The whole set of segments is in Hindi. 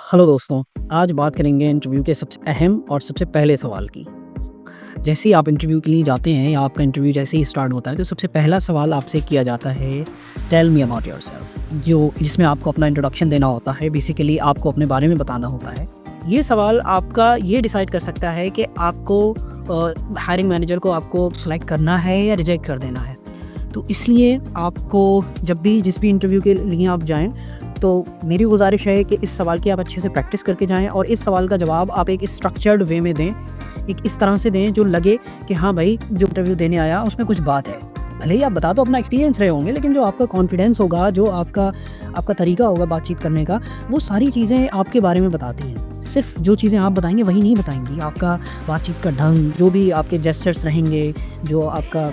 हेलो दोस्तों, आज बात करेंगे इंटरव्यू के सबसे अहम और सबसे पहले सवाल की। जैसे ही आप इंटरव्यू के लिए जाते हैं या आपका इंटरव्यू जैसे ही स्टार्ट होता है तो सबसे पहला सवाल आपसे किया जाता है, टेल मी अबाउट योरसेल्फ, जिसमें आपको अपना इंट्रोडक्शन देना होता है। बेसिकली आपको अपने बारे में बताना होता है। ये सवाल आपका ये डिसाइड कर सकता है कि आपको हायरिंग मैनेजर को आपको सेलेक्ट करना है या रिजेक्ट कर देना है। तो इसलिए आपको जब भी जिस भी इंटरव्यू के लिए आप जाएं तो मेरी गुजारिश है कि इस सवाल की आप अच्छे से प्रैक्टिस करके जाएं और इस सवाल का जवाब आप एक स्ट्रक्चर्ड वे में दें, एक इस तरह से दें जो लगे कि हाँ भाई, जो इंटरव्यू देने आया उसमें कुछ बात है। भले ही आप बता दो अपना एक्सपीरियंस रहे होंगे, लेकिन जो आपका कॉन्फिडेंस होगा, जो आपका तरीका होगा बातचीत करने का, वो सारी चीज़ें आपके बारे में बताती हैं। सिर्फ जो चीज़ें आप बताएंगे वही नहीं बताएंगी। आपका बातचीत का ढंग, जो भी आपके जेस्चर्स रहेंगे, जो आपका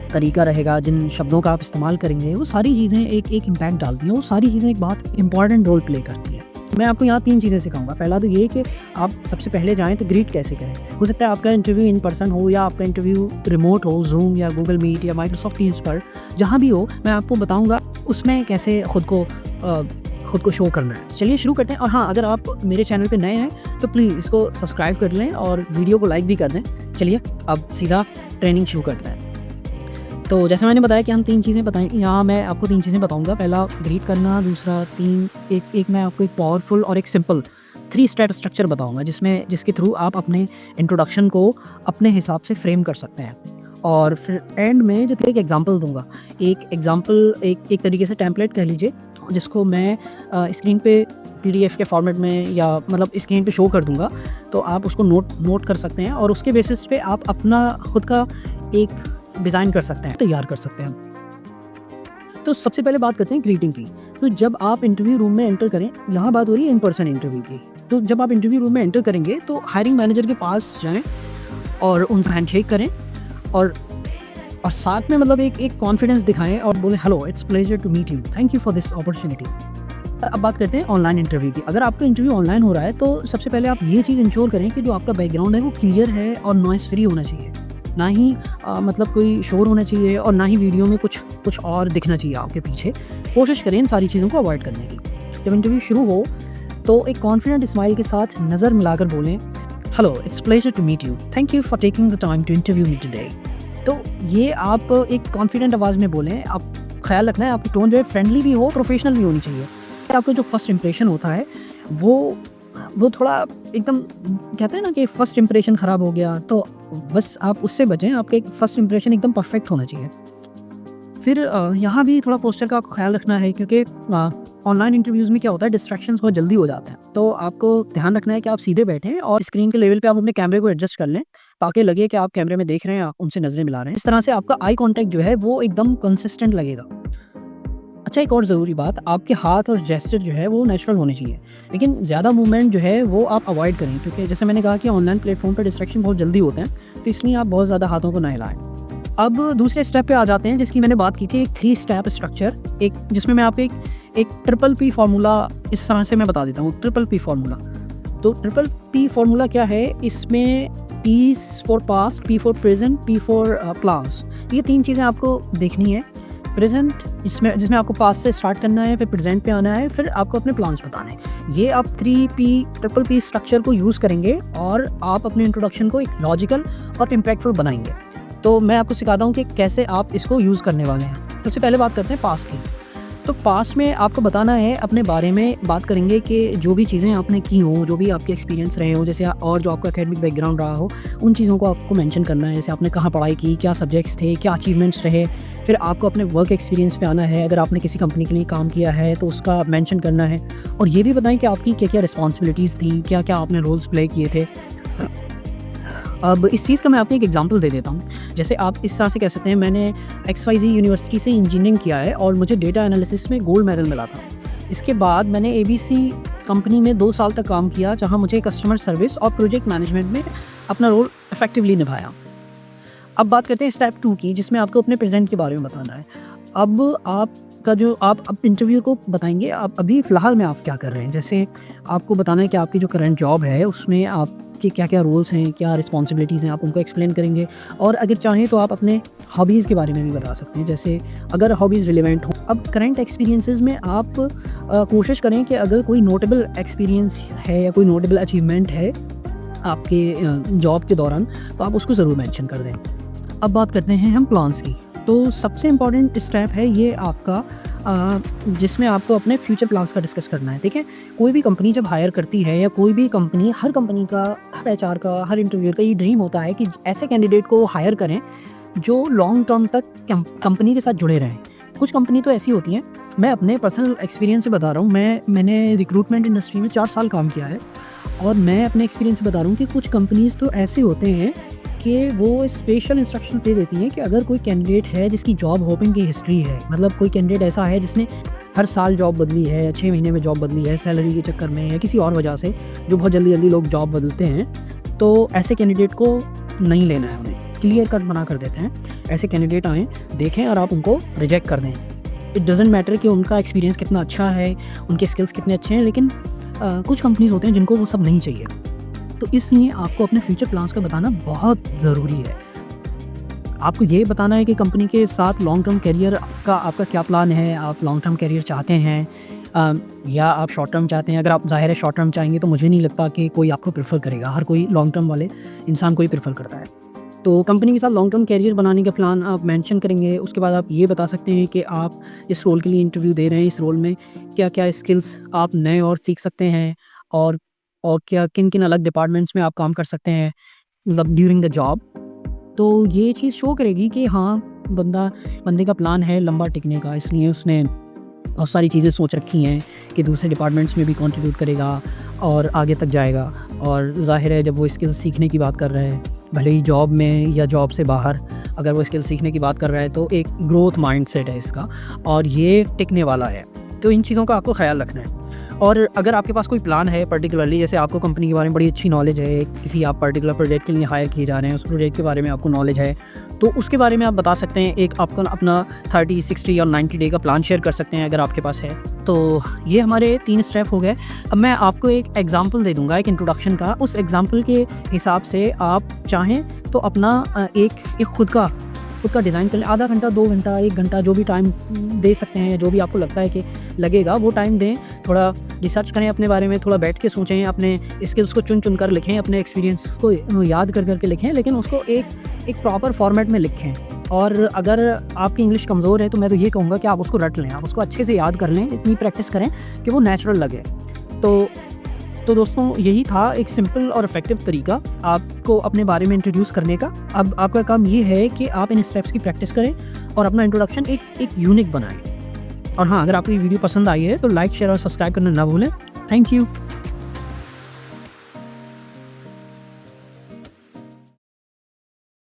तरीका रहेगा, जिन शब्दों का आप इस्तेमाल करेंगे, वो सारी चीज़ें एक इम्पैक्ट डालती हैं। वो सारी चीज़ें एक बहुत इंपॉर्टेंट रोल प्ले करती हैं। मैं आपको यहाँ 3 चीज़ें सिखाऊंगा। पहला तो ये कि आप सबसे पहले जाएं तो ग्रीट कैसे करें। हो सकता है आपका इंटरव्यू इन पर्सन हो या आपका इंटरव्यू रिमोट हो, जूम या गूगल मीट या माइक्रोसॉफ्ट टीम्स पर, जहाँ भी हो, मैं आपको बताऊँगा उसमें कैसे खुद को शो करना है। चलिए शुरू करते हैं। और हाँ, अगर आप मेरे चैनल पे नए हैं तो प्लीज़ इसको सब्सक्राइब कर लें और वीडियो को लाइक भी कर दें। चलिए अब सीधा ट्रेनिंग शुरू करते हैं। तो जैसे मैंने बताया कि हम 3 चीज़ें बताएंगे। यहाँ मैं आपको 3 चीज़ें बताऊंगा। पहला ग्रीट करना, दूसरा एक मैं आपको एक पावरफुल और एक सिंपल 3 स्टेप स्ट्रक्चर बताऊंगा जिसके थ्रू आप अपने इंट्रोडक्शन को अपने हिसाब से फ्रेम कर सकते हैं। और फिर एंड में जो एक एग्जांपल दूंगा, एक तरीके से टेम्पलेट कह लीजिए, जिसको मैं स्क्रीन पे PDF के फॉर्मेट में या मतलब स्क्रीन पे शो कर दूंगा। तो आप उसको नोट कर सकते हैं और उसके बेसिस पे आप अपना खुद का एक डिज़ाइन कर सकते हैं, तैयार कर सकते हैं। तो सबसे पहले बात करते हैं ग्रीटिंग की। तो जब आप इंटरव्यू रूम में एंटर करें, यहाँ बात हो रही है इन पर्सन इंटरव्यू की। तो जब आप इंटरव्यू रूम में एंटर करेंगे तो हायरिंग मैनेजर के पास जाएं और उनसे हैंडशेक करें और साथ में मतलब एक कॉन्फिडेंस दिखाएं और बोलें, hello, it's pleasure to meet you, thank you for this opportunity. अब बात करते हैं ऑनलाइन इंटरव्यू की। अगर आपका इंटरव्यू ऑनलाइन हो रहा है तो सबसे पहले आप ये चीज़ इंश्योर करें कि जो आपका बैकग्राउंड है वो क्लियर है और नॉइस फ्री होना चाहिए। ना ही मतलब कोई शोर होना चाहिए और ना ही वीडियो में कुछ और दिखना चाहिए आपके पीछे। कोशिश करें इन सारी चीज़ों को अवॉइड करने की। जब इंटरव्यू शुरू हो तो एक कॉन्फिडेंट स्माइल के साथ नज़र मिलाकर बोलें, hello, it's pleasure to meet you, thank you for taking the time to interview me today. तो ये आप एक कॉन्फिडेंट आवाज़ में बोलें। आप ख्याल रखना है आपकी टोन जो है फ्रेंडली भी हो, प्रोफेशनल भी होनी चाहिए। आपका जो फर्स्ट इंप्रेशन होता है वो थोड़ा एकदम, कहते हैं ना कि फ़र्स्ट इंप्रेशन ख़राब हो गया, तो बस आप उससे बचें। आपका एक फ़र्स्ट इंप्रेशन एकदम परफेक्ट होना चाहिए। फिर यहाँ भी थोड़ा पोस्चर का ख्याल रखना है, क्योंकि ऑनलाइन इंटरव्यूज़ में क्या होता है, डिस्ट्रैक्शंस बहुत जल्दी हो जाते हैं। तो आपको ध्यान रखना है कि आप सीधे बैठें और स्क्रीन के लेवल पे आप अपने कैमरे को एडजस्ट कर लें ताकि लगे कि आप कैमरे में देख रहे हैं, आप उनसे नज़रें मिला रहे हैं। इस तरह से आपका आई कॉन्टैक्ट जो है वो एकदम कंसिस्टेंट लगेगा। अच्छा, एक और ज़रूरी बात, आपके हाथ और जेस्चर जो है वो नेचुरल होने चाहिए, लेकिन ज़्यादा मूवमेंट जो है वो आप अवॉइड करें, क्योंकि जैसे मैंने कहा कि ऑनलाइन प्लेटफॉर्म पर डिस्ट्रैक्शन बहुत जल्दी होते हैं, तो इसलिए आप बहुत ज़्यादा हाथों को ना हिलाएं। अब दूसरे स्टेप पे आ जाते हैं जिसकी मैंने बात की थी, एक 3 स्टेप स्ट्रक्चर, जिसमें मैं आपको एक ट्रिपल P फार्मूला इस तरह से मैं बता देता हूँ। Triple P formula. तो ट्रिपल P फार्मूला क्या है? इसमें P for past, P for present, P for plus. ये 3 चीज़ें आपको देखनी है। प्रेजेंट, जिसमें आपको पास्ट से स्टार्ट करना है, फिर प्रेजेंट पे आना है, फिर आपको अपने प्लान्स बताने हैं। ये आप ट्रिपल P स्ट्रक्चर को यूज़ करेंगे और आप अपने इंट्रोडक्शन को एक लॉजिकल और इम्पैक्टफुल बनाएंगे। तो मैं आपको सिखाता हूँ कि कैसे आप इसको यूज़ करने वाले हैं। सबसे पहले बात करते हैं पास्ट की। तो पास्ट में आपको बताना है, अपने बारे में बात करेंगे कि जो भी चीज़ें आपने की हो, जो भी आपके एक्सपीरियंस रहे हो, जैसे और जो आपका एकेडमिक बैकग्राउंड रहा हो, उन चीज़ों को आपको मेंशन करना है। जैसे आपने कहाँ पढ़ाई की, क्या सब्जेक्ट्स थे, क्या अचीवमेंट्स रहे। फिर आपको अपने वर्क एक्सपीरियंस पे आना है। अगर आपने किसी कंपनी के लिए काम किया है तो उसका मेंशन करना है। और ये भी बताएं कि आपकी क्या क्या रिस्पॉन्सिबिलिटीज़ थी, क्या क्या आपने रोल्स प्ले किए थे। अब इस चीज़ का मैं आपको एक एग्जांपल दे देता हूँ। जैसे आप इस तरह से कह सकते हैं, मैंने XYZ यूनिवर्सिटी से इंजीनियरिंग किया है और मुझे डेटा एनालिसिस में गोल्ड मेडल मिला था। इसके बाद मैंने ABC कंपनी में 2 साल तक काम किया, जहाँ मुझे कस्टमर सर्विस और प्रोजेक्ट मैनेजमेंट में अपना रोल इफेक्टिवली निभाया। अब बात करते हैं स्टेप 2 की, जिसमें आपको अपने प्रेजेंट के बारे में बताना है। अब आप इंटरव्यू को बताएंगे आप अभी फ़िलहाल में आप क्या कर रहे हैं। जैसे आपको बताना है कि आपकी जो करंट जॉब है उसमें आपके क्या क्या रोल्स हैं, क्या रिस्पॉन्सिबिलिटीज़ हैं, आप उनको एक्सप्लेन करेंगे। और अगर चाहें तो आप अपने हॉबीज़ के बारे में भी बता सकते हैं। जैसे अगर हॉबीज़ रिलेवेंट हों अब करंट एक्सपीरियंसेस में आप कोशिश करें कि अगर कोई नोटेबल एक्सपीरियंस है या कोई नोटेबल अचीवमेंट है आपके जॉब के दौरान, तो आप उसको ज़रूर मेंशन कर दें। अब बात करते हैं हम प्लान्स की। तो सबसे इम्पॉर्टेंट स्टेप है ये आपका जिसमें आपको अपने फ्यूचर प्लान्स का डिस्कस करना है। ठीक है, कोई भी कंपनी जब हायर करती है या कोई भी कंपनी, हर कंपनी का, हर एचआर का, हर इंटरव्यूअर का ये ड्रीम होता है कि ऐसे कैंडिडेट को हायर करें जो लॉन्ग टर्म तक कंपनी के साथ जुड़े रहें। कुछ कंपनी तो ऐसी होती हैं, मैं अपने पर्सनल एक्सपीरियंस से बता रहा हूँ, मैंने रिक्रूटमेंट इंडस्ट्री में 4 साल काम किया है और मैं अपने एक्सपीरियंस से बता रहा हूँ कि कुछ कंपनीज़ तो ऐसे होते हैं कि वो स्पेशल इंस्ट्रक्शंस दे देती हैं कि अगर कोई कैंडिडेट है जिसकी जॉब होपिंग की हिस्ट्री है, मतलब कोई कैंडिडेट ऐसा है जिसने हर साल जॉब बदली है या 6 महीने में जॉब बदली है, सैलरी के चक्कर में या किसी और वजह से, जो बहुत जल्दी लोग जॉब बदलते हैं, तो ऐसे कैंडिडेट को नहीं लेना है। उन्हें क्लियर कट मना कर देते हैं, ऐसे कैंडिडेट आएँ, देखें और आप उनको रिजेक्ट कर दें। इट डजेंट मैटर कि उनका एक्सपीरियंस कितना अच्छा है, उनके स्किल्स कितने अच्छे हैं, लेकिन कुछ कंपनीज़ होते हैं जिनको वो सब नहीं चाहिए। तो इसलिए आपको अपने फ्यूचर प्लान्स का बताना बहुत ज़रूरी है। आपको ये बताना है कि कंपनी के साथ लॉन्ग टर्म करियर का आपका क्या प्लान है, आप लॉन्ग टर्म करियर चाहते हैं या आप शॉर्ट टर्म चाहते हैं। अगर आप ज़ाहिर है शॉर्ट टर्म चाहेंगे तो मुझे नहीं लगता कि कोई आपको प्रेफर करेगा, हर कोई लॉन्ग टर्म वाले इंसान को ही प्रेफर करता है। तो कंपनी के साथ लॉन्ग टर्म करियर बनाने का प्लान आप मेंशन करेंगे। उसके बाद आप ये बता सकते हैं कि आप इस रोल के लिए इंटरव्यू दे रहे हैं, इस रोल में क्या क्या स्किल्स आप नए और सीख सकते हैं और क्या किन अलग डिपार्टमेंट्स में आप काम कर सकते हैं, मतलब ड्यूरिंग द जॉब। तो ये चीज़ शो करेगी कि हाँ, बंदे का प्लान है लंबा टिकने का, इसलिए उसने बहुत सारी चीज़ें सोच रखी हैं कि दूसरे डिपार्टमेंट्स में भी कंट्रीब्यूट करेगा और आगे तक जाएगा। और ज़ाहिर है जब वो स्किल सीखने की बात कर रहा है, भले ही जॉब में या जॉब से बाहर, अगर वो स्किल सीखने की बात कर रहा है तो एक ग्रोथ माइंडसेट है इसका और ये टिकने वाला है। तो इन चीज़ों का आपको ख्याल रखना है। और अगर आपके पास कोई प्लान है पर्टिकुलरली, जैसे आपको कंपनी के बारे में बड़ी अच्छी नॉलेज है, किसी आप पर्टिकुलर प्रोजेक्ट के लिए हायर किए जा रहे हैं, उस प्रोजेक्ट के बारे में आपको नॉलेज है, तो उसके बारे में आप बता सकते हैं। एक आपका अपना 30, 60 और 90 डे का प्लान शेयर कर सकते हैं अगर आपके पास है। तो ये हमारे 3 स्टेप हो गए। अब मैं आपको एक एग्जांपल दे दूंगा, एक इंट्रोडक्शन का। उस एग्जांपल के हिसाब से आप चाहें तो अपना एक खुद का डिज़ाइन कर लें। आधा घंटा, 2 घंटा, 1 घंटा, जो भी टाइम दे सकते हैं, जो भी आपको लगता है कि लगेगा वो टाइम दें। थोड़ा रिसर्च करें अपने बारे में, थोड़ा बैठ के सोचें, अपने स्किल्स को चुन कर लिखें, अपने एक्सपीरियंस को याद कर के लिखें, लेकिन उसको एक प्रॉपर फॉर्मेट में लिखें। और अगर आपकी इंग्लिश कमज़ोर है तो मैं तो ये कहूँगा कि आप उसको रट लें, आप उसको अच्छे से याद कर लें, इतनी प्रैक्टिस करें कि वो नेचुरल लगे। तो दोस्तों, यही था एक सिंपल और इफ़ेक्टिव तरीका आपको अपने बारे में इंट्रोड्यूस करने का। अब आपका काम ये है कि आप इन स्टेप्स की प्रैक्टिस करें और अपना इंट्रोडक्शन एक यूनिक बनाएं। और हाँ, अगर आपको ये वीडियो पसंद आई है तो लाइक, शेयर और सब्सक्राइब करना ना भूलें। Thank you.